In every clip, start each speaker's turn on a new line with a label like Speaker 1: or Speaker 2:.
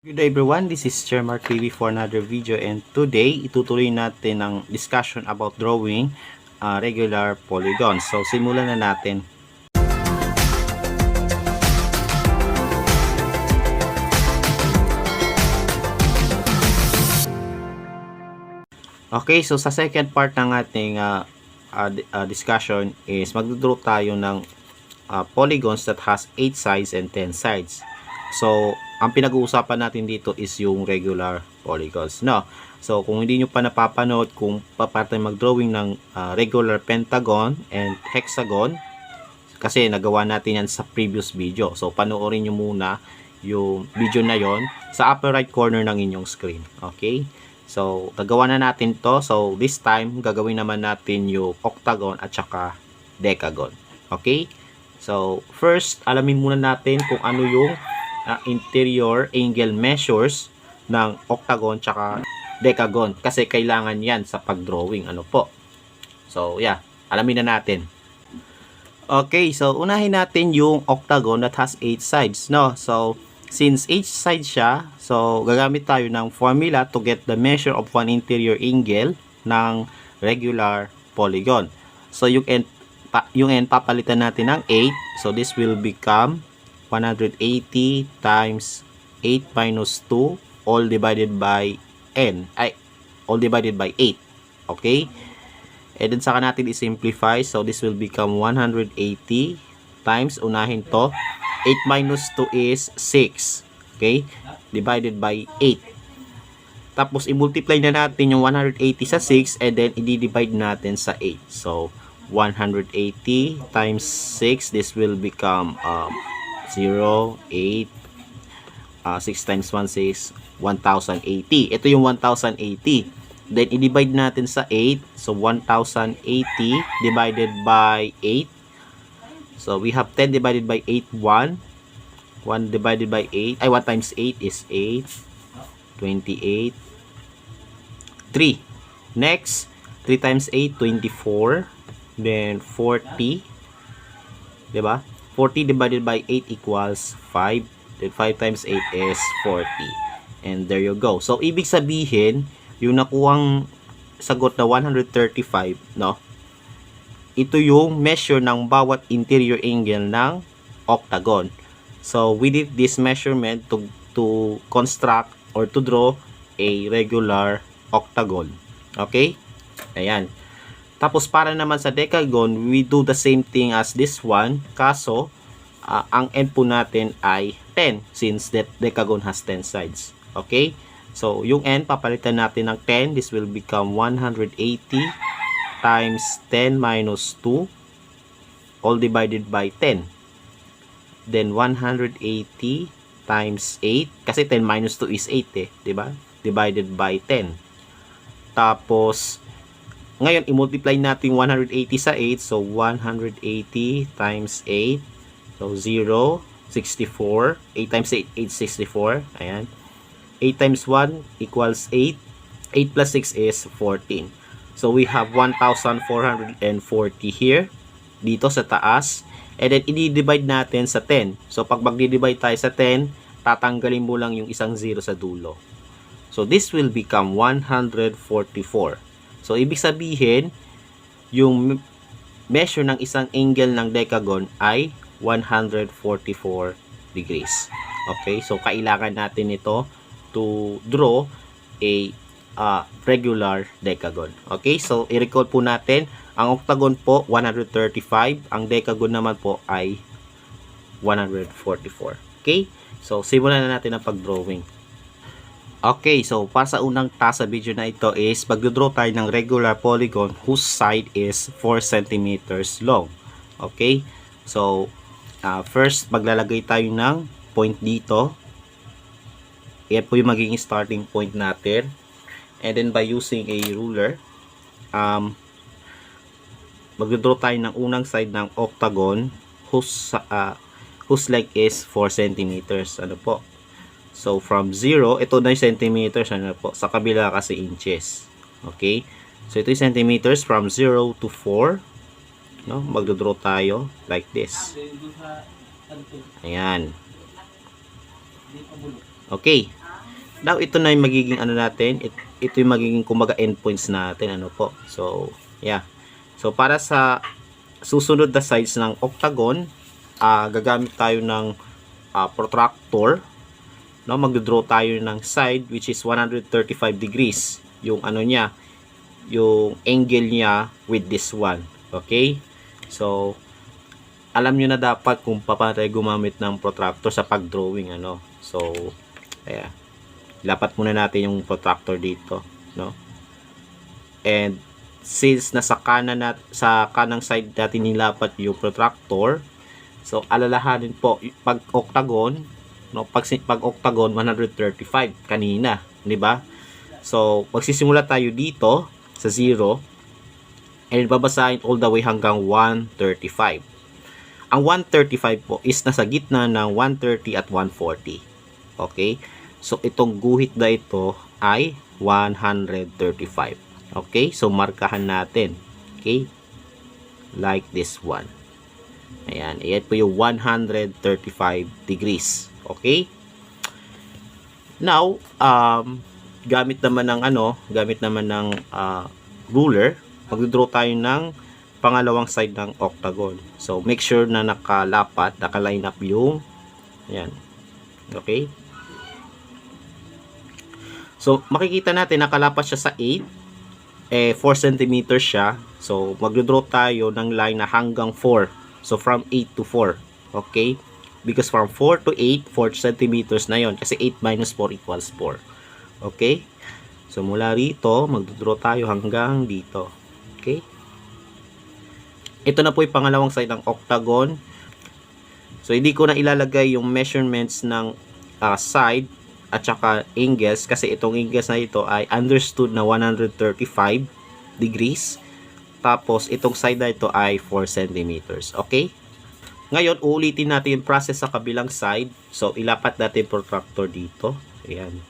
Speaker 1: Good day everyone, this is Chair Mark TV for another video, and today itutuloy natin ang discussion about drawing regular polygons. So simulan na natin. Okay, so sa second part ng ating discussion is magdodraw tayo ng polygons that has 8 sides and 10 sides. So ang pinag-uusapan natin dito is yung regular polygons, no? So kung hindi nyo pa napapanood kung paano mag-drawing ng regular pentagon and hexagon, kasi nagawa natin yan sa previous video. So panoorin nyo muna yung video na yon sa upper right corner ng inyong screen. Okay? So nagawa na natin to. So this time gagawin naman natin yung octagon at saka decagon. Okay? So first, alamin muna natin kung ano yung interior angle measures ng octagon tsaka decagon, kasi kailangan yan sa pag-drawing. Ano po? So yeah, alamin na natin. Okay, so unahin natin yung octagon that has 8 sides, no? So since 8 sides siya, so gagamit tayo ng formula to get the measure of one interior angle ng regular polygon. So yung n papalitan natin ng 8, so this will become 180 times 8 minus 2 all divided by n, all divided by 8. Okay? And then saka natin i-simplify, so this will become 180 times, unahin to, 8 minus 2 is 6. Okay? Divided by 8. Tapos i-multiply na natin yung 180 sa 6 and then i-divide natin sa 8. So 180 times 6, this will become 0, 8, 6 times 1, 6, 1,080. Ito yung 1,080. Then, i-divide natin sa 8. So, 1,080 divided by 8. So, we have 10 divided by 8, 1. 1 divided by 8. 1 times 8 is 8. 28. 3. Next, 3 times 8, 24. Then, 40. Diba? 40 divided by 8 equals 5. Then 5 times 8 is 40. And there you go. So, ibig sabihin, yung nakuhang sagot na 135, no? Ito yung measure ng bawat interior angle ng octagon. So, we did this measurement to construct or to draw a regular octagon. Okay? Ayan. Tapos para naman sa decagon, we do the same thing as this one. Kaso, ang end po natin ay 10 since that decagon has 10 sides. Okay? So, yung end, papalitan natin ng 10. This will become 180 times 10 minus 2 all divided by 10. Then, 180 times 8. Kasi 10 minus 2 is 8 eh. Diba? Divided by 10. Tapos, ngayon, i-multiply natin 180 sa 8. So, 180 times 8. So, 0, 64. 8 times 8, 864. Ayan. 8 times 1 equals 8. 8 plus 6 is 14. So, we have 1,440 here. Dito sa taas. And then, i-divide natin sa 10. So, pag mag-divide tayo sa 10, tatanggalin mo lang yung isang 0 sa dulo. So, this will become 144. So, ibig sabihin, yung measure ng isang angle ng decagon ay 144 degrees. Okay? So, kailangan natin ito to draw a regular decagon. Okay? So, i-recall po natin, ang octagon po, 135. Ang decagon naman po ay 144. Okay? So, simulan na natin ang pag-drawing. Okay, so para sa unang task sa video na ito is magdodraw tayo ng regular polygon whose side is 4 cm long. Okay, so first maglalagay tayo ng point dito. Yan po yung magiging starting point natin. And then by using a ruler, magdodraw tayo ng unang side ng octagon whose length is 4 cm. Ano po? So, from 0, ito na yung centimeters, ano po, sa kabila kasi inches. Okay? So, ito yung centimeters from 0 to 4. No? Magdodraw tayo like this. Ayan. Okay. Now, ito na yung magiging ano natin. Ito yung magiging kumbaga endpoints natin. Ano po. So, yeah. So, para sa susunod na sides ng octagon, gagamit tayo ng protractor. No, magdo-draw tayo ng side which is 135 degrees. Yung ano niya, yung angle niya with this one. Okay? So, alam nyo na dapat kung paano tayo gumamit ng protractor sa pag-drawing. Ano? So, ayan. Lapat muna natin yung protractor dito, no? And since nasa kanan sa kanang side natin nilapat yung protractor, so alalahanin po pag octagon, no? Pag octagon 135 kanina, di ba? So magsisimula tayo dito sa 0 and babasahin all the way hanggang 135. Ang 135 po is nasa gitna ng 130 at 140. Okay? So, itong guhit na ito ay 135. Okay? So, markahan natin. Okay? Like this one. Ayan. Ayan po yung 135 degrees. Okay? Now, gamit naman ng ruler, magdodraw tayo ng pangalawang side ng octagon. So, make sure na naka-line up yung, ayan. Okay? So, makikita natin nakalapat siya sa 8. 4 cm siya. So, magdodraw tayo ng line na hanggang 4. So, from 8 to 4. Okay? Because from 4 to 8, 4 cm na yon. Kasi 8 minus 4 equals 4. Okay? So, mula rito, magdodraw tayo hanggang dito. Okay? Ito na po yung pangalawang side ng octagon. So, hindi ko na ilalagay yung measurements ng side at saka angles kasi itong angles na ito ay understood na 135 degrees. Tapos itong side na ito ay 4 centimeters. Okay? Ngayon, uulitin natin yung process sa kabilang side. So, ilapat natin yung protractor dito. Ayan.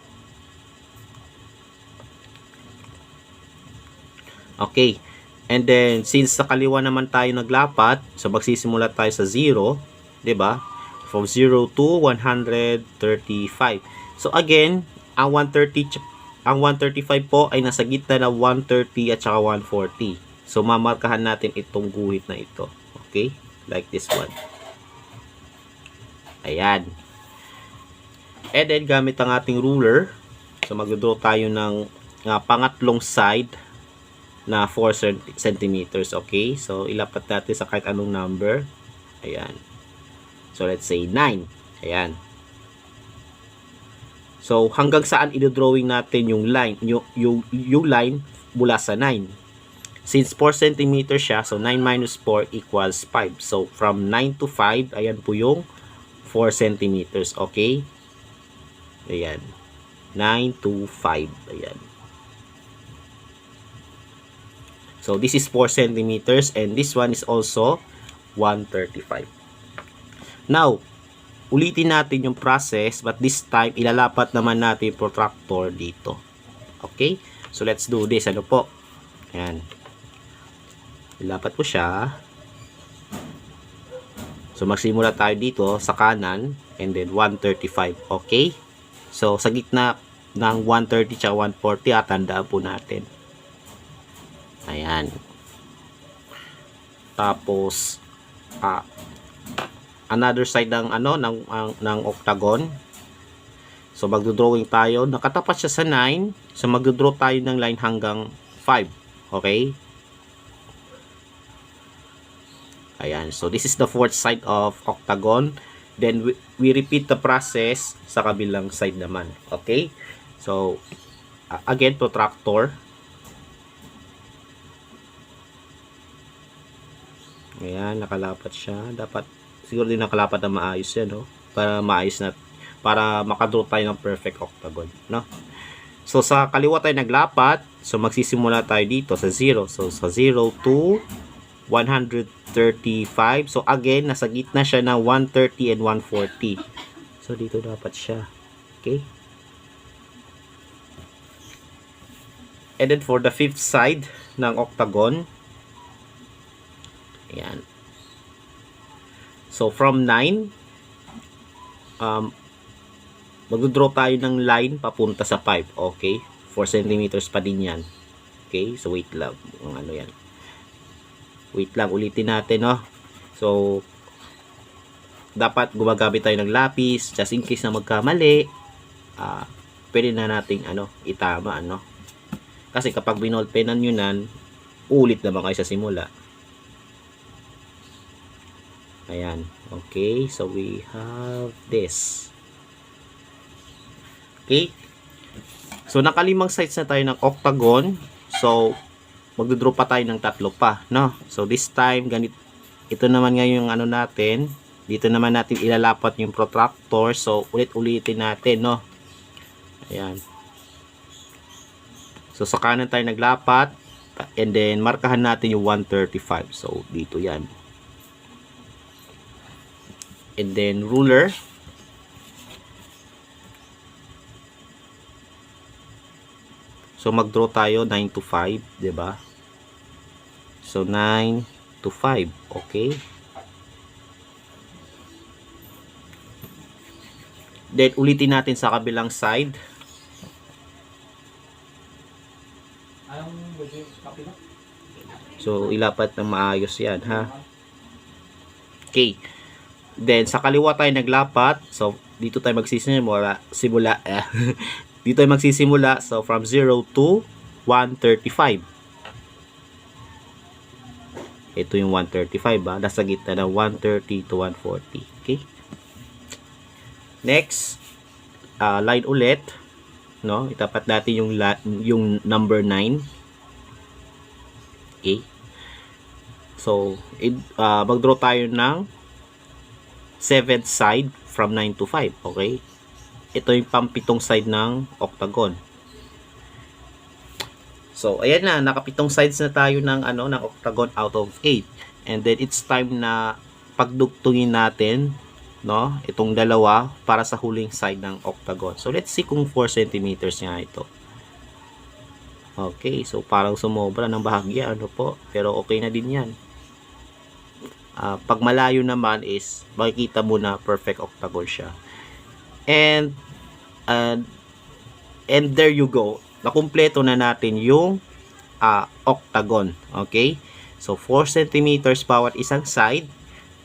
Speaker 1: Okay. And then, since sa kaliwa naman tayo naglapat, so magsisimula tayo sa 0. 'Di ba? From 0 to 135. So again, ang 135 po ay nasa gitna ng 130 at saka 140. So mamarkahan natin itong guhit na ito. Okay? Like this one. Ayan. And then gamit ang ating ruler, so magdodraw tayo ng pangatlong side na 4 centimeters. Okay? So ilapat natin sa kahit anong number. Ayan. So let's say 9. Ayan. So, hanggang saan i-drawing natin yung line, yung line mula sa 9. Since 4 cm siya, so 9 minus 4 equals 5. So, from 9 to 5, ayan po yung 4 cm. Okay? Ayan. 9 to 5. Ayan. So, this is 4 cm and this one is also 135. Now, ulitin natin yung process but this time ilalapat naman natin yung protractor dito. Okay? So let's do this. Ano po? Ayan. Ilapat ko siya. So magsimula tayo dito sa kanan and then 135. Okay? So sa gitna ng 130 at 140 tandaan po natin. Ayan. Tapos another side ng ng octagon. So magdo-drawing tayo. Nakatapat siya sa 9. So magdo-draw tayo ng line hanggang 5. Okay? Ayan. So this is the fourth side of octagon. Then we repeat the process sa kabilang side naman. Okay? So again, protractor. Ayan, nakalapat siya. Dapat siguro din nakalapat na maayos yan, no? Para maayos na, para makadraw tayo ng perfect octagon, no? So sa kaliwa tayo naglapat, so magsisimula tayo dito sa 0. So sa 0 to 135. So again, nasa gitna siya ng 130 and 140. So dito dapat siya. Okay? And then for the fifth side ng octagon, ayan. So from 9, magdodraw tayo ng line papunta sa 5. Okay? 4 centimeters pa din yan. Okay? So, wait lang. Ano yan? Wait lang. Ulitin natin, no? So, dapat gumagamit tayo ng lapis just in case na magkamali. Pwede na nating itama, Kasi kapag binolpenan nyo nan, ulit naman kayo sa simula. Ayan. Okay. So, we have this. Okay. So, nakalimang sides na tayo ng octagon. So, magdodraw pa tayo ng 3 pa, no? So, this time, ito naman ngayon yung natin. Dito naman natin ilalapat yung protractor. So, ulit-ulitin natin, no? Ayan. So, sa kanan tayo naglapat. And then, markahan natin yung 135. So, dito yan. And then, ruler. So, mag-draw tayo 9 to 5. Diba? So, 9 to 5. Okay? Then, ulitin natin sa kabilang side. So, ilapat na maayos yan, ha? Okay. Then, sa kaliwa tayo naglapat. So, dito tayo magsisimula. Dito tayo magsisimula. So, from 0 to 135. Ito yung 135, ha? Nasa gitna ng 130 to 140. Okay? Next, line ulit. No? Itapat natin yung number 9. Okay? So, mag-draw tayo ng 7th side from 9 to 5. Okay? Ito yung pampitong side ng octagon. So, ayan na. Nakapitong sides na tayo ng octagon out of 8. And then, it's time na pagdugtungin natin, no, itong dalawa para sa huling side ng octagon. So, let's see kung 4 centimeters nga ito. Okay. So, parang sumobra ng bahagya. Pero okay na din yan. Pag malayo naman is makikita mo na perfect octagon siya. And there you go. Nakumpleto na natin yung octagon. Okay? So, 4 centimeters bawat isang side.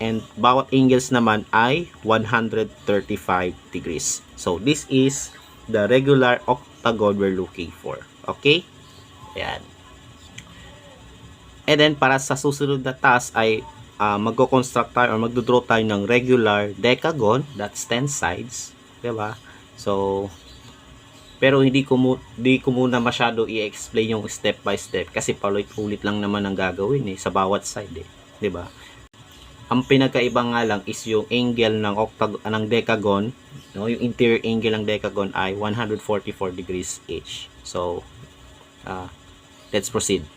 Speaker 1: And bawat angles naman ay 135 degrees. So, this is the regular octagon we're looking for. Okay? Ayan. And then, para sa susunod na task ay magko-construct tayo or magdodraw tayo ng regular decagon. That's 10 sides. Diba? So, pero hindi ko muna masyado i-explain yung step by step kasi paulit-ulit lang naman ang gagawin sa bawat side. Diba? Ang pinagkaiba nga lang is yung angle ng decagon, no? Yung interior angle ng decagon ay 144 degrees each. So, let's proceed.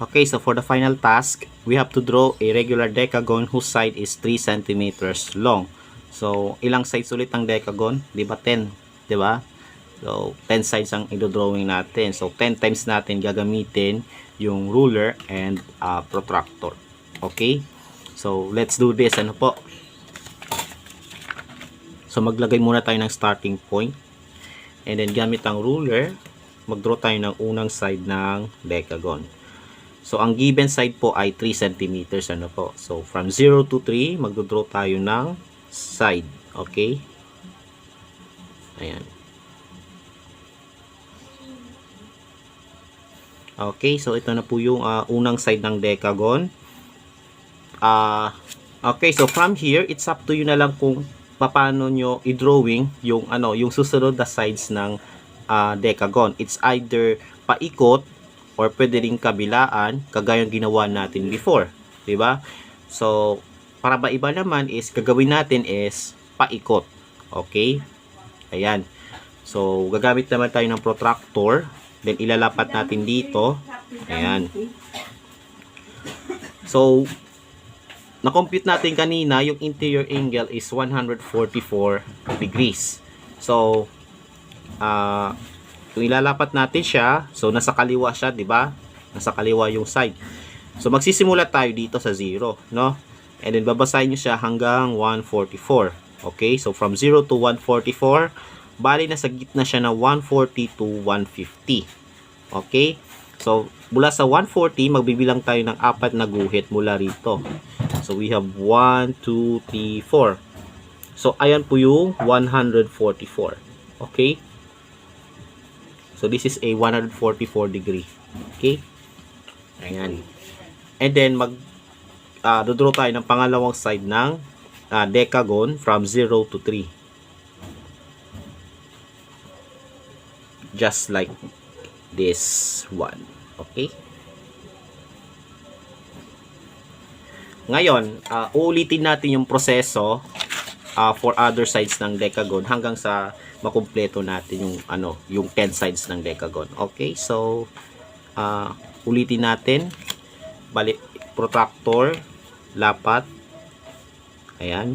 Speaker 1: Okay, so for the final task, we have to draw a regular decagon whose side is 3 centimeters long. So, ilang sides ulit ang decagon? Di ba 10? Di ba? So, 10 sides ang i-drawing natin. So, 10 times natin gagamitin yung ruler and protractor. Okay? So, let's do this. So, maglagay muna tayo ng starting point. And then, gamit ang ruler, mag-draw tayo ng unang side ng decagon. So, ang given side po ay 3 centimeters. So, from 0 to 3, mag-draw tayo ng side. Okay? Ayan. Okay, so ito na po yung unang side ng decagon. Okay, so from here, it's up to you na lang kung paano nyo i-drawing yung susunod na sides ng decagon. It's either paikot or pwede rin kabilaan, kagaya ng ginawa natin before. Diba? So, para maiba naman is, gagawin natin is paikot. Okay? Ayan. So, gagamit naman tayo ng protractor. Then, ilalapat natin dito. Ayan. So, na-compute natin kanina, yung interior angle is 144 degrees. So, kung ilalapat natin siya, so nasa kaliwa siya, di ba? Nasa kaliwa yung side. So, magsisimula tayo dito sa 0, no? And then, babasahin nyo siya hanggang 144. Okay? So, from 0 to 144, Bali, nasa gitna siya na 140 to 150. Okay? So, mula sa 140, magbibilang tayo ng 4 na guhit mula rito. So, we have 1, 2, 3, 4. So, ayan po yung 144. Okay? So, this is a 144 degree. Okay? Ayan. And then, dodraw tayo ng pangalawang side ng decagon from 0 to 3. Just like this one. Okay? Ngayon, uulitin natin yung proseso for other sides ng decagon hanggang sa makumpleto natin yung yung 10 sides ng decagon. Okay? So, ulitin natin. Bali, protractor, lapat. Ayan.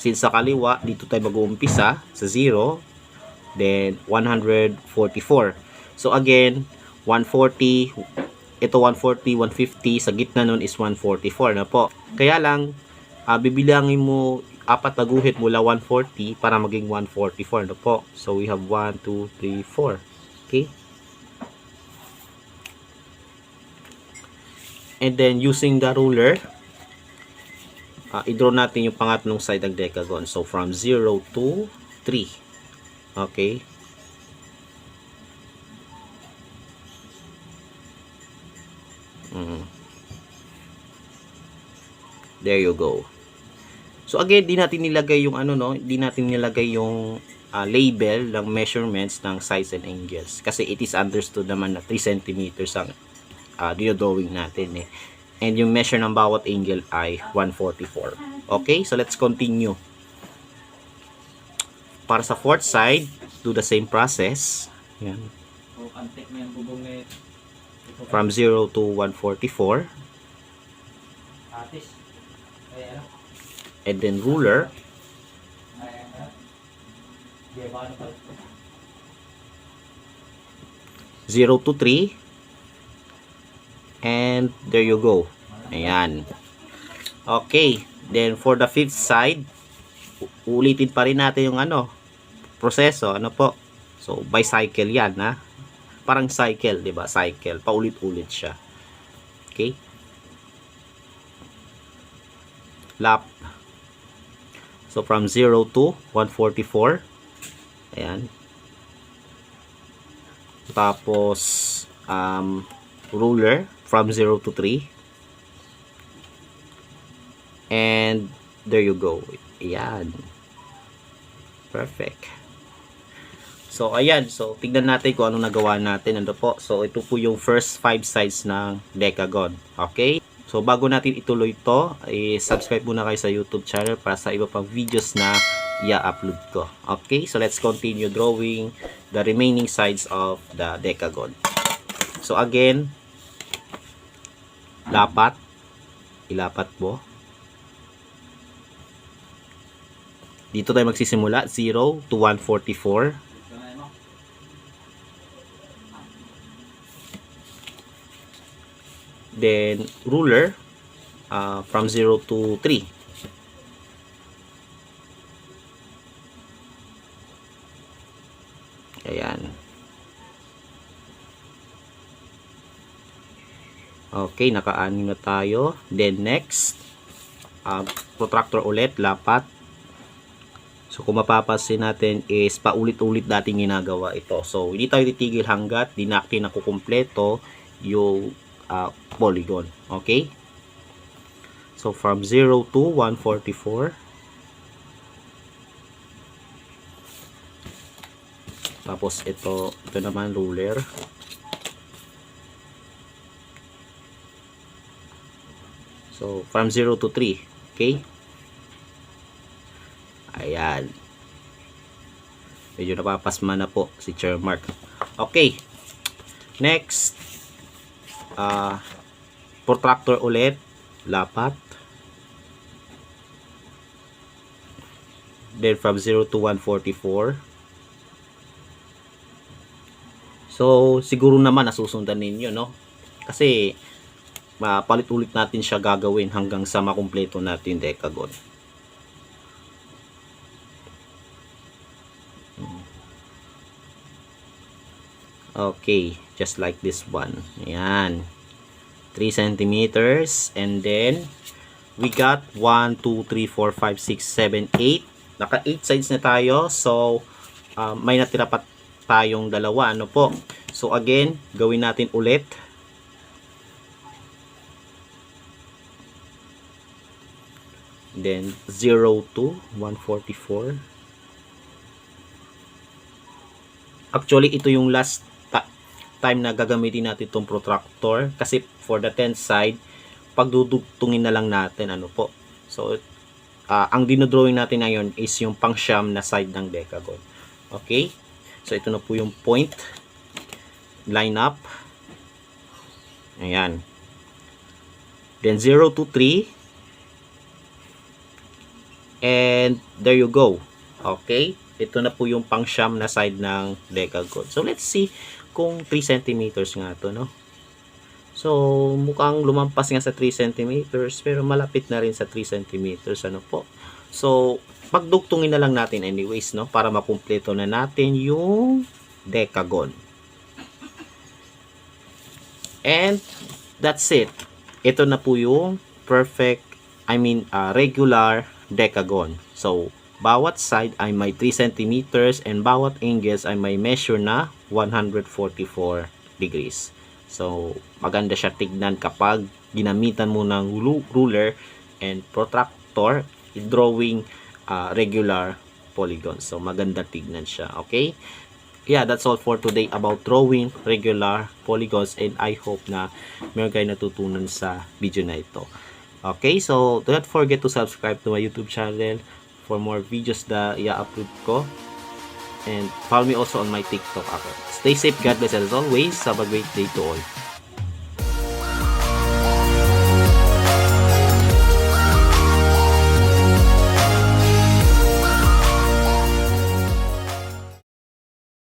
Speaker 1: Since sa kaliwa, dito tayo mag-uumpisa sa 0. Then, 144. So, again, 140. Ito 140, 150. Sa gitna nun is 144 na po. Kaya lang, bibilangin mo 4 na guhit mula 140 para maging 144 na po. So, we have 1, 2, 3, 4. Okay? And then, using the ruler, i-draw natin yung pangatlong side ng decagon. So, from 0 to 3. Okay. There you go. So, again, di natin nilagay yung di natin nilagay yung label ng measurements ng sides and angles. Kasi it is understood naman na 3 centimeters ang dinodrawing natin eh. And yung measure ng bawat angle ay 144. Okay, so let's continue. Para sa fourth side, do the same process. Yan. From 0 to 144. And then ruler. 0 to 3. And there you go. Ayan. Okay. Then for the fifth side, ulitin pa rin natin yung proseso. Po? So, bicycle yan, ha? Parang cycle, di ba? Cycle. Paulit-ulit siya. Okay? Lap. So, from 0 to 144. Ayan. Tapos, ruler from 0 to 3. And there you go. Ayan. Perfect. So, ayan. So, tignan natin kung ano nagawa natin. Po? So, ito po yung first 5 sides ng decagon. Okay? So, bago natin ituloy ito, subscribe muna kayo sa YouTube channel para sa iba pang videos na i-upload ko. Okay? So, let's continue drawing the remaining sides of the decagon. So, again, lapat. Ilapat po. Dito tayo magsisimula. 0 to 144. Then, ruler from 0 to 3. Ayan. Okay, naka-anim na tayo. Then, next, protractor ulit, lapat. So, kung mapapansin natin is paulit-ulit dating ginagawa ito. So, hindi tayo titigil hanggat di natin nakukumpleto yung polygon. Okay? So, from 0 to 144. Tapos, ito naman ruler. So, from 0 to 3. Okay? Ayan. Medyo napapasma na po si Chair Mark. Okay. Next. Protractor ulit. Lapat. Then from 0 to 144. So, siguro naman nasusundan ninyo, no? Kasi, palit-ulit natin siya gagawin hanggang sa makumpleto natin decagon. Okay, just like this one. Ayan. 3 centimeters. And then, we got 1, 2, 3, 4, 5, 6, 7, 8. Naka 8 sides na tayo. So, may natira pa tayong dalawa. Ano po? So, again, gawin natin ulit. Then, 0 to 144. Actually, ito yung last time na gagamitin natin itong protractor. Kasi, for the 10th side, pagdudugtungin na lang natin. Ano po? So, ang dinodrawing natin ngayon is yung pang-siyam na side ng decagon. Okay? So, ito na po yung point. Line up. Ayan. Then, 0 to 3. And, there you go. Okay? Ito na po yung pang-siyam na side ng decagon. So, let's see kung 3 centimeters nga to, no? So, mukhang lumampas nga sa 3 centimeters, pero malapit na rin sa 3 centimeters, ano po. So, pagdugtungin na lang natin anyways, no? Para makumpleto na natin yung decagon. And, that's it. Ito na po yung perfect, regular decagon. So, bawat side ay may 3 centimeters and bawat angles ay may measure na 144 degrees. So, maganda siya tignan kapag ginamitan mo ng ruler and protractor drawing regular polygons. So, maganda tignan siya. Okay? Yeah, that's all for today about drawing regular polygons, and I hope na meron kayo natutunan sa video na ito. Okay? So, do not forget to subscribe to my YouTube channel for more videos na i-upload ko. And follow me also on my TikTok account. Stay safe, God bless, as always. Have a great day to all.